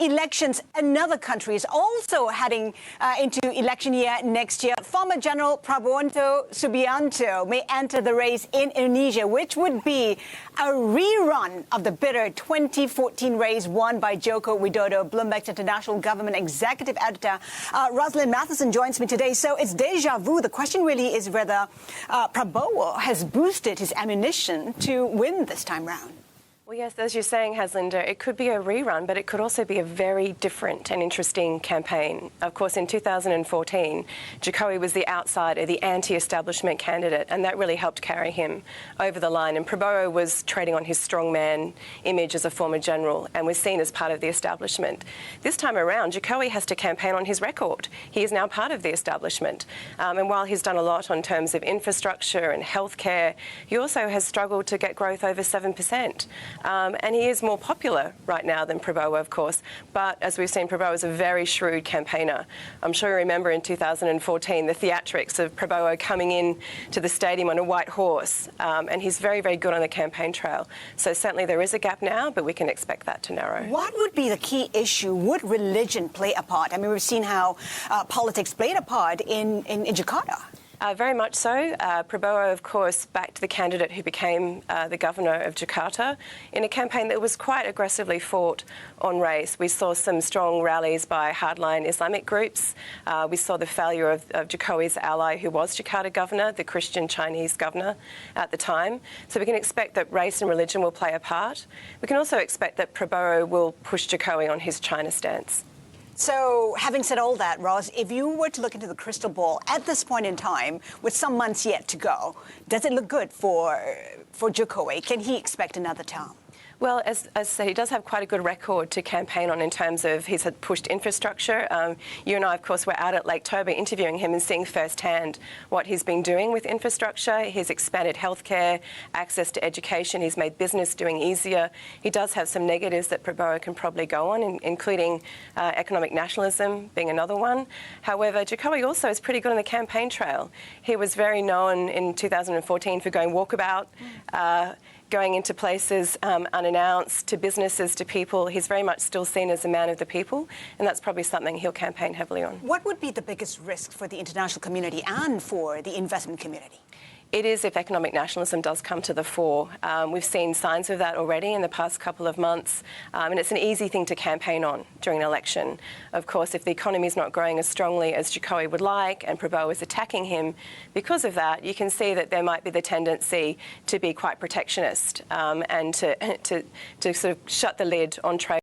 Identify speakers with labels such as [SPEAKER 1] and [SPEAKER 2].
[SPEAKER 1] elections. Another country is also heading into election year next year. Former General Prabowo Subianto may enter the race in Indonesia, which would be a rerun of the bitter 2014 race won by Joko Widodo. Bloomberg's international government executive editor Rosalind Matheson joins me today. So it's deja vu. The question really is whether Prabowo has boosted his ammunition to win this time round.
[SPEAKER 2] Well, yes, as you're saying, Haslinda, it could be a rerun, but it could also be a very different and interesting campaign. Of course, in 2014, Jokowi was the outsider, the anti-establishment candidate, and that really helped carry him over the line. And Prabowo was trading on his strongman image as a former general and was seen as part of the establishment. This time around, Jokowi has to campaign on his record. He is now part of the establishment. And while he's done a lot on terms of infrastructure and healthcare, he also has struggled to get growth over 7%. And he is more popular right now than Prabowo, of course. But as we've seen, Prabowo is a very shrewd campaigner. I'm sure you remember in 2014 the theatrics of Prabowo coming in to the stadium on a white horse. And he's very, very good on the campaign trail. So certainly there is a gap now, but we can expect that to narrow.
[SPEAKER 1] What would be the key issue? Would religion play a part? I mean, we've seen how politics played a part in Jakarta.
[SPEAKER 2] Very much so. Prabowo, of course, backed the candidate who became the governor of Jakarta in a campaign that was quite aggressively fought on race. We saw some strong rallies by hardline Islamic groups. We saw the failure of Jokowi's ally, who was Jakarta governor, the Christian Chinese governor at the time. So we can expect that race and religion will play a part. We can also expect that Prabowo will push Jokowi on his China stance.
[SPEAKER 1] So, having said all that, Roz, if you were to look into the crystal ball at this point in time, with some months yet to go, does it look good for Jokowi? Can he expect another term?
[SPEAKER 2] Well, as I said, he does have quite a good record to campaign on in terms of he's had pushed infrastructure. You and I, of course, were out at Lake Toba interviewing him and seeing firsthand what he's been doing with infrastructure. He's expanded healthcare, access to education. He's made business doing easier. He does have some negatives that Prabowo can probably go on, including economic nationalism being another one. However, Jokowi also is pretty good on the campaign trail. He was very known in 2014 for going walkabout, going into places unannounced, to businesses, to people. He's very much still seen as a man of the people, and that's probably something he'll campaign heavily on.
[SPEAKER 1] What would be the biggest risk for the international community and for the investment community?
[SPEAKER 2] It is if economic nationalism does come to the fore. We've seen signs of that already in the past couple of months, and it's an easy thing to campaign on during an election. Of course, if the economy is not growing as strongly as Jokowi would like and Prabowo is attacking him because of that, you can see that there might be the tendency to be quite protectionist and to sort of shut the lid on trade.